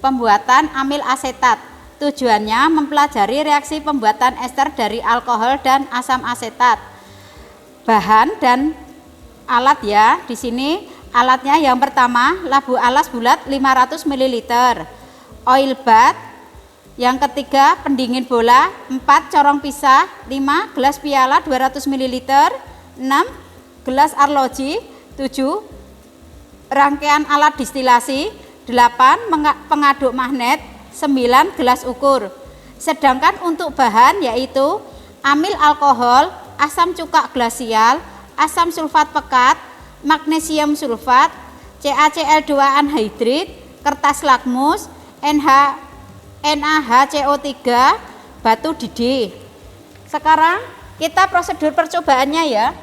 pembuatan amil asetat. Tujuannya mempelajari reaksi pembuatan ester dari alkohol dan asam asetat. Bahan dan alat ya, di sini alatnya yang pertama labu alas bulat 500 ml, oil bath, yang ketiga pendingin bola 4 corong pisah, 5 gelas piala 200 ml, 6 gelas arloji, 7 rangkaian alat distilasi, 8 pengaduk magnet, 9 gelas ukur. Sedangkan untuk bahan yaitu amil alkohol, asam cuka glasial, asam sulfat pekat, magnesium sulfat, CaCl2 anhidrit, kertas lakmus, NaHCO3, batu didih. Sekarang kita prosedur percobaannya ya.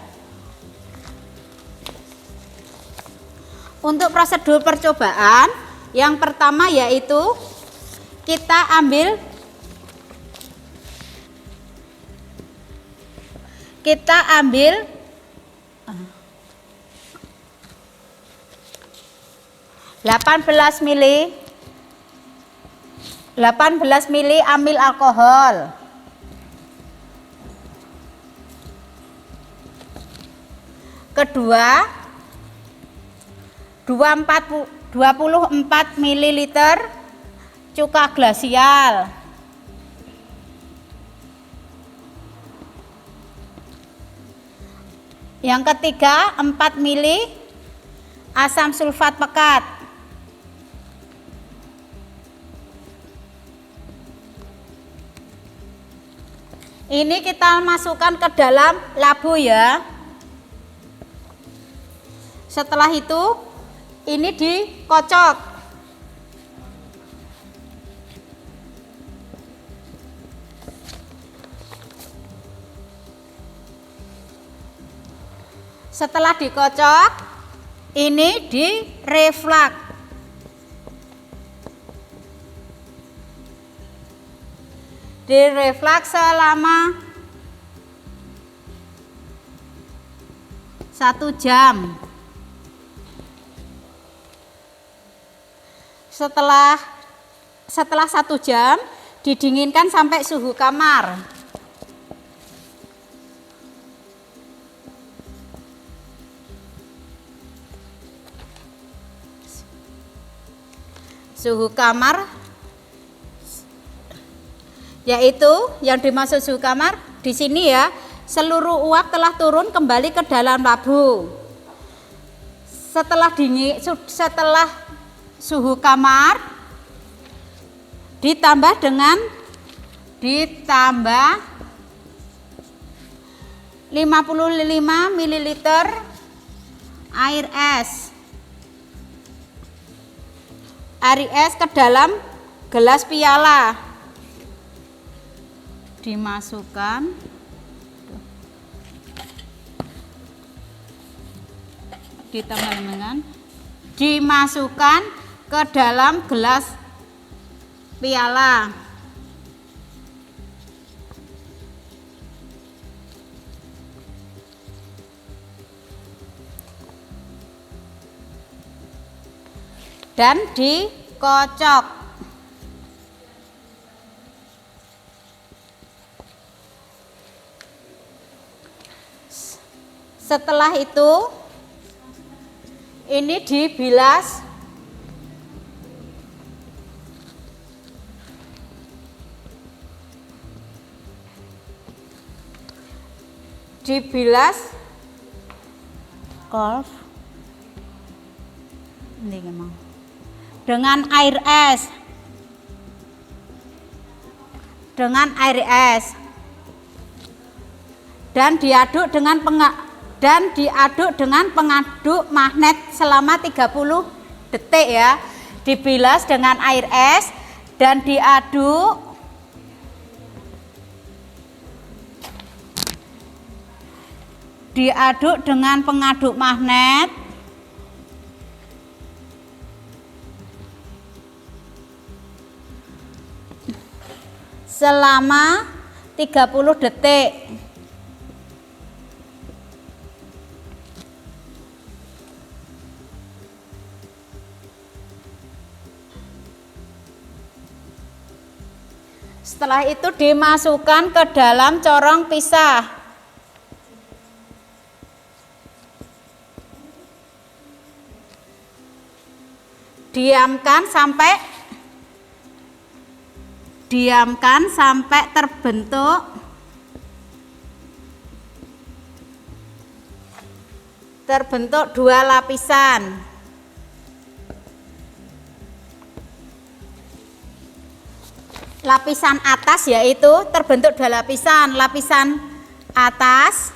Untuk prosedur percobaan yang pertama yaitu kita ambil 18 mili amil alkohol. Kedua 24 ml cuka glasial. Yang ketiga 4 mili asam sulfat pekat. Ini kita masukkan ke dalam labu ya. Setelah itu ini dikocok. Setelah dikocok, ini direflux. Direflux selama 1 jam. Setelah 1 jam didinginkan sampai suhu kamar. Suhu kamar yaitu yang dimaksud suhu kamar di sini ya, seluruh uap telah turun kembali ke dalam labu. Setelah suhu kamar ditambah 55 ml air es ke dalam gelas piala. Dimasukkan dimasukkan ke dalam gelas piala. Dan dikocok. Setelah itu ini dibilas. Dengan air es dan diaduk dengan pengaduk magnet selama 30 detik ya. Dibilas dengan air es dan diaduk dengan pengaduk magnet selama 30 detik. Setelah itu dimasukkan ke dalam corong pisah. Diamkan sampai terbentuk 2 lapisan. Lapisan atas yaitu terbentuk 2 lapisan. Lapisan atas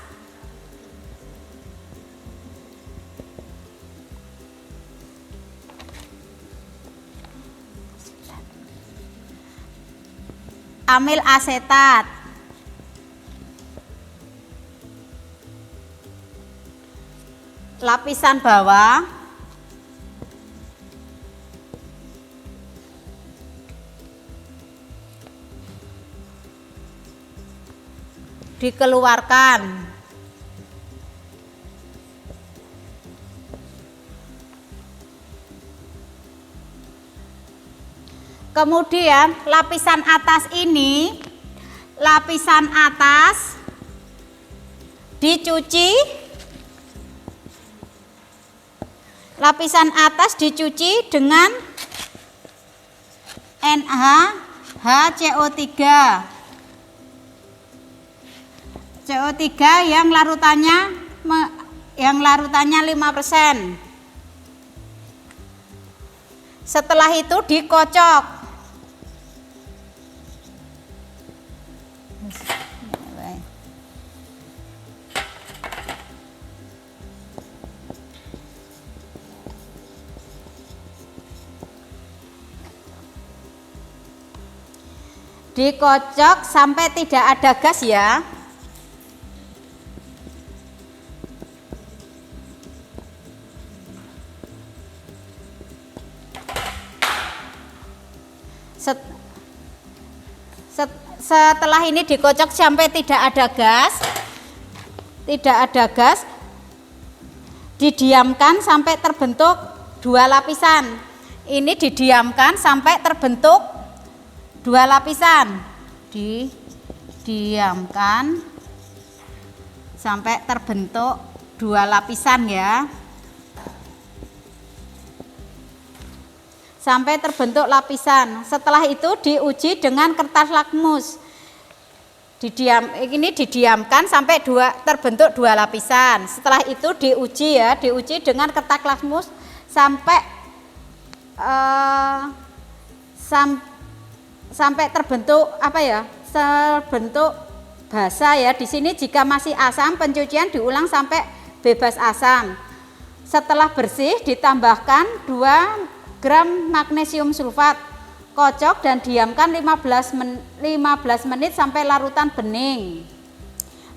amil asetat. Lapisan bawah dikeluarkan. Kemudian lapisan atas dicuci. Lapisan atas dicuci dengan NaHCO3. CO3 yang larutannya 5%. Setelah itu dikocok. Dikocok sampai tidak ada gas ya. Setelah ini dikocok sampai tidak ada gas, didiamkan sampai terbentuk 2 lapisan. Ini didiamkan sampai terbentuk 2 lapisan. Didiamkan sampai terbentuk 2 lapisan ya. Sampai terbentuk lapisan. Setelah itu diuji dengan kertas lakmus. Ini didiamkan sampai terbentuk 2 lapisan. Setelah itu diuji dengan kertas lakmus sampai terbentuk terbentuk basah ya. Di sini jika masih asam, pencucian diulang sampai bebas asam. Setelah bersih ditambahkan 2 gram magnesium sulfat, kocok dan diamkan 15 menit sampai larutan bening.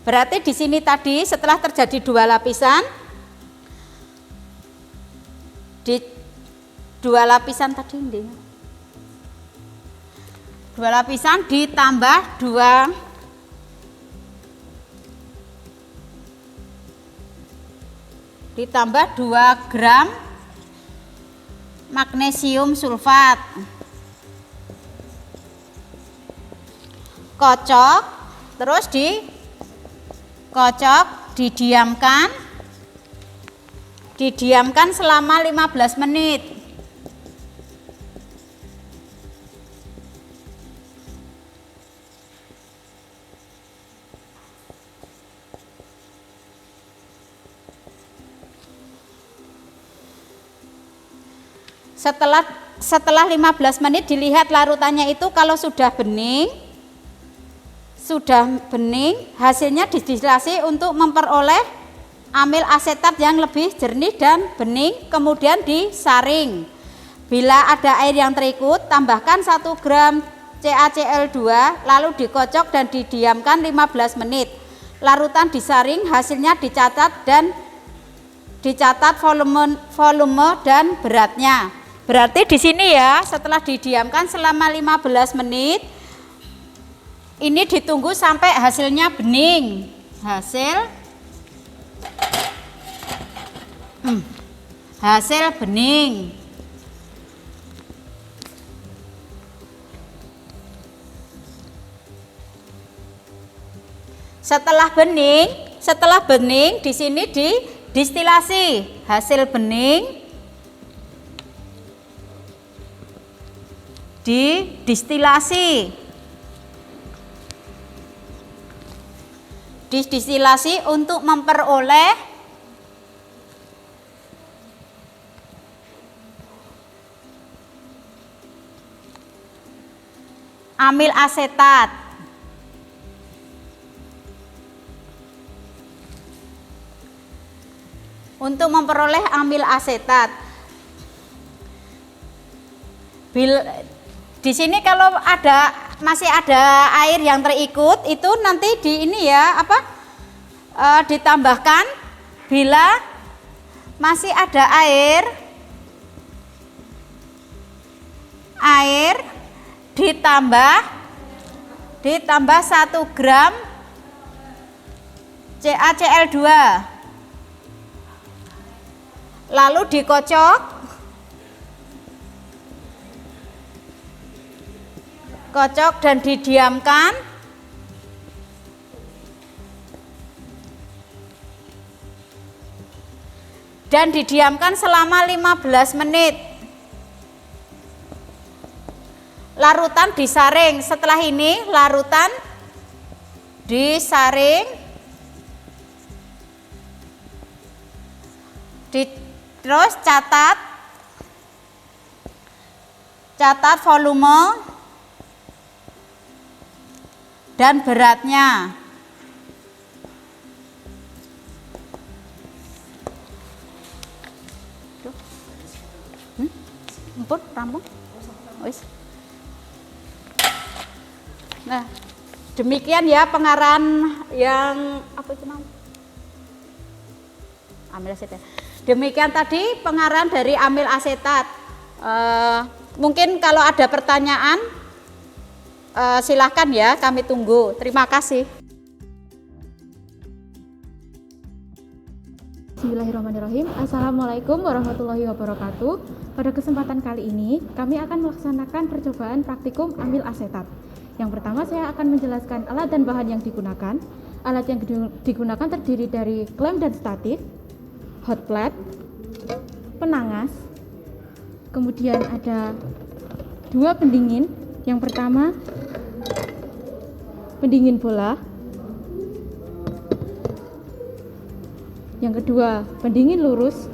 Berarti di sini tadi setelah terjadi 2 lapisan, di 2 lapisan tadi ini, 2 lapisan ditambah 2 gram magnesium sulfat, kocok, terus didiamkan selama 15 menit. Setelah 15 menit dilihat larutannya itu kalau sudah bening, hasilnya distilasi untuk memperoleh amil asetat yang lebih jernih dan bening, kemudian disaring. Bila ada air yang terikut, tambahkan 1 gram CaCl2 lalu dikocok dan didiamkan 15 menit. Larutan disaring, hasilnya dicatat volume dan beratnya. Berarti di sini ya, setelah didiamkan selama 15 menit, ini ditunggu sampai hasilnya bening. Hasil bening. Setelah bening di sini didistilasi. Hasil bening didistilasi. Didistilasi untuk memperoleh amil asetat. Untuk memperoleh amil asetat. Di sini kalau masih ada air yang terikut, itu nanti di ini ya ditambahkan bila masih ada air ditambah 1 gram CaCl2, lalu dikocok dan didiamkan selama 15 menit. Larutan disaring. Setelah ini larutan disaring, terus catat volume dan beratnya. Ampun, rampung. Wis. Nah, demikian ya pengarahan yang amil asetat. Demikian tadi pengarahan dari amil asetat. Mungkin kalau ada pertanyaan silahkan ya, kami tunggu. Terima kasih. Bismillahirrahmanirrahim. Assalamualaikum warahmatullahi wabarakatuh. Pada kesempatan kali ini kami akan melaksanakan percobaan praktikum amil asetat. Yang pertama saya akan menjelaskan alat dan bahan yang digunakan. Alat yang digunakan terdiri dari klem dan statif, hot plate, penangas, kemudian ada 2 pendingin. Yang pertama pendingin bola, yang kedua pendingin lurus,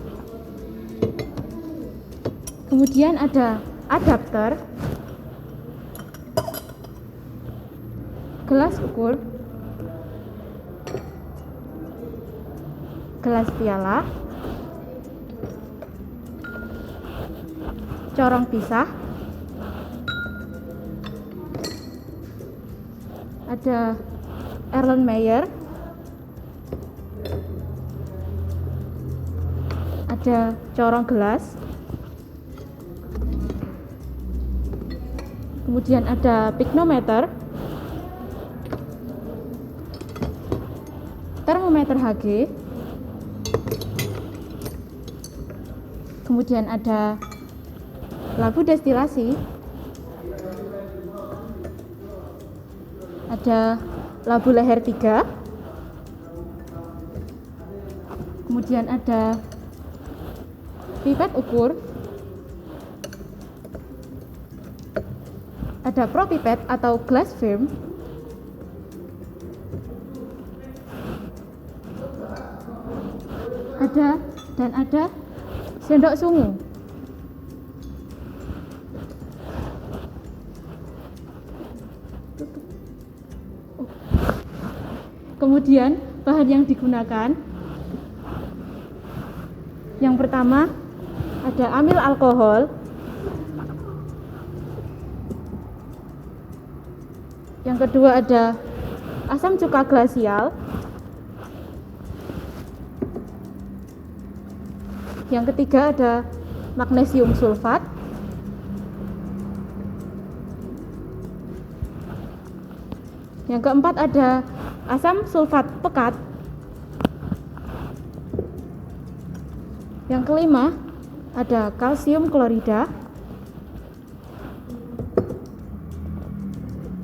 kemudian ada adapter, gelas ukur, gelas piala, corong pisah, ada Erlenmeyer, ada corong gelas, kemudian ada pignometer, termometer Hg, kemudian ada labu destilasi, ada labu leher 3, kemudian ada pipet ukur, ada propipet atau glass film, ada sendok sungu. Kemudian bahan yang digunakan, yang pertama ada amil alkohol, yang kedua ada asam cuka glasial, yang ketiga ada magnesium sulfat, yang keempat ada asam sulfat pekat, yang kelima ada kalsium klorida,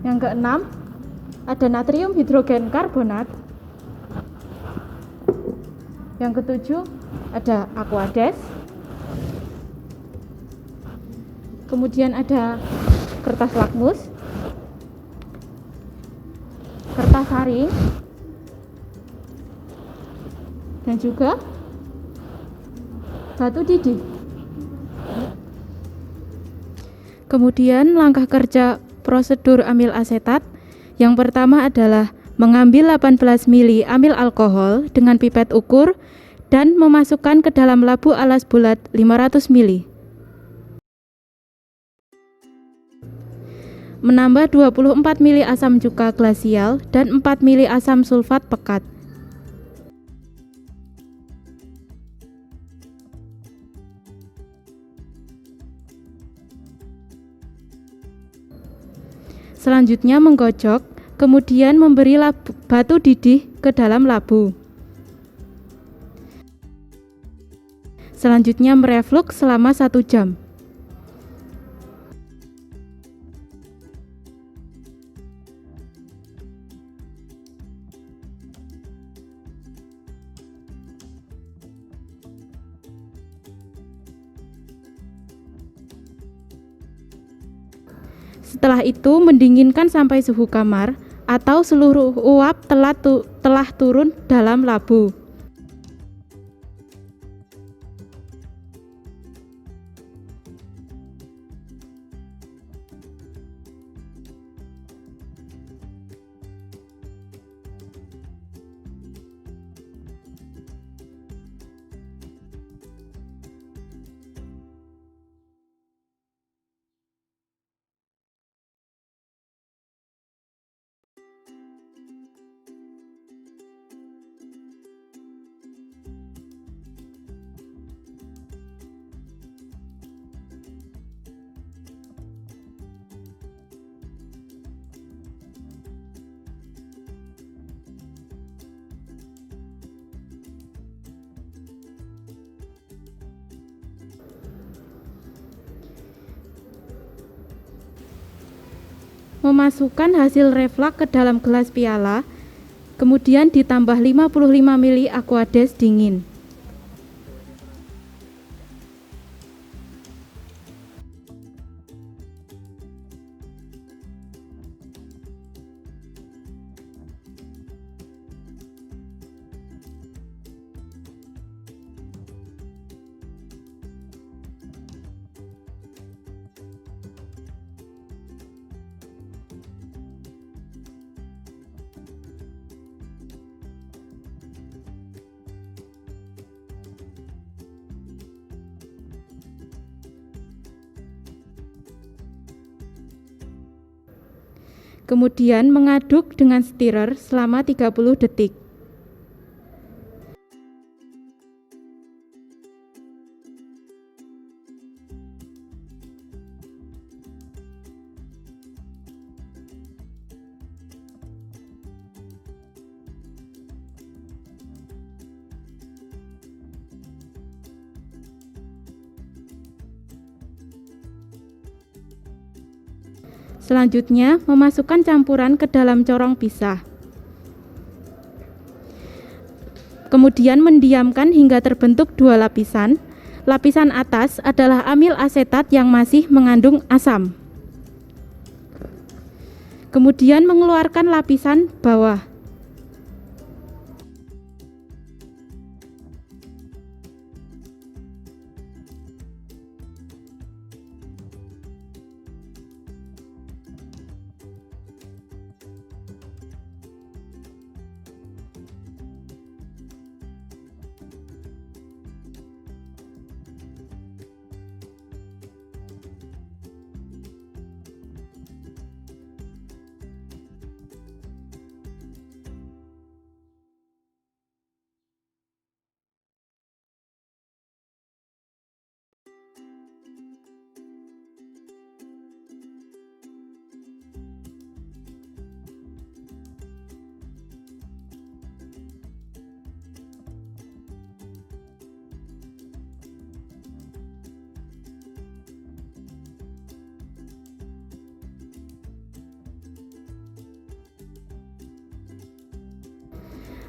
yang keenam ada natrium hidrogen karbonat. Yang ketujuh ada Aquades. Kemudian ada kertas lakmus, kertas saring, dan juga batu didih. Kemudian langkah kerja prosedur amil asetat yang pertama adalah mengambil 18 mili amil alkohol dengan pipet ukur dan memasukkan ke dalam labu alas bulat 500 mili. Menambah 24 mili asam cuka glasial dan 4 mili asam sulfat pekat. Selanjutnya menggocok, kemudian memberi batu didih ke dalam labu. Selanjutnya mereflux selama 1 jam. Setelah itu mendinginkan sampai suhu kamar atau seluruh uap telah turun dalam labu. Memasukkan hasil reflux ke dalam gelas piala, kemudian ditambah 55 mili Aquades dingin. Kemudian mengaduk dengan stirrer selama 30 detik. Selanjutnya, memasukkan campuran ke dalam corong pisah. Kemudian mendiamkan hingga terbentuk 2 lapisan. Lapisan atas adalah amil asetat yang masih mengandung asam. Kemudian mengeluarkan lapisan bawah.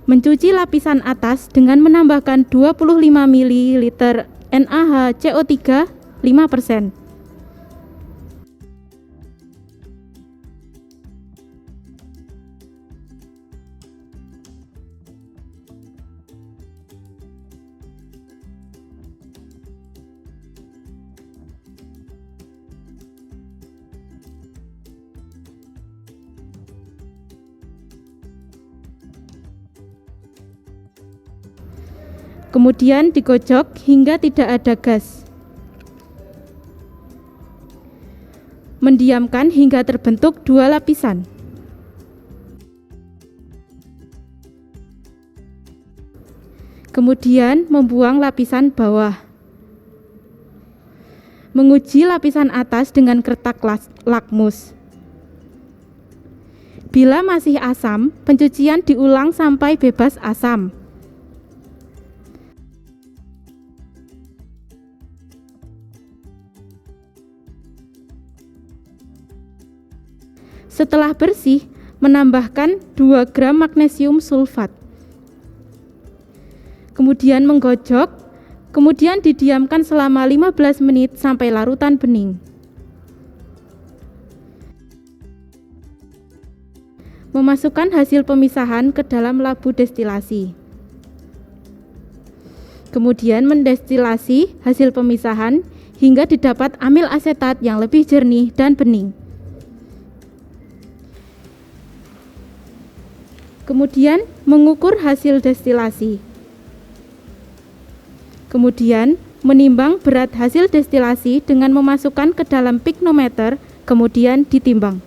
Mencuci lapisan atas dengan menambahkan 25 ml NaHCO3 5%. Kemudian digocok hingga tidak ada gas. Mendiamkan hingga terbentuk 2 lapisan. Kemudian membuang lapisan bawah. Menguji lapisan atas dengan kertas lakmus. Bila masih asam, pencucian diulang sampai bebas asam. Setelah bersih, menambahkan 2 gram magnesium sulfat. Kemudian menggocok, kemudian didiamkan selama 15 menit sampai larutan bening. Memasukkan hasil pemisahan ke dalam labu destilasi. Kemudian mendestilasi hasil pemisahan hingga didapat amil asetat yang lebih jernih dan bening. Kemudian mengukur hasil destilasi. Kemudian menimbang berat hasil destilasi dengan memasukkan ke dalam piknometer, kemudian ditimbang.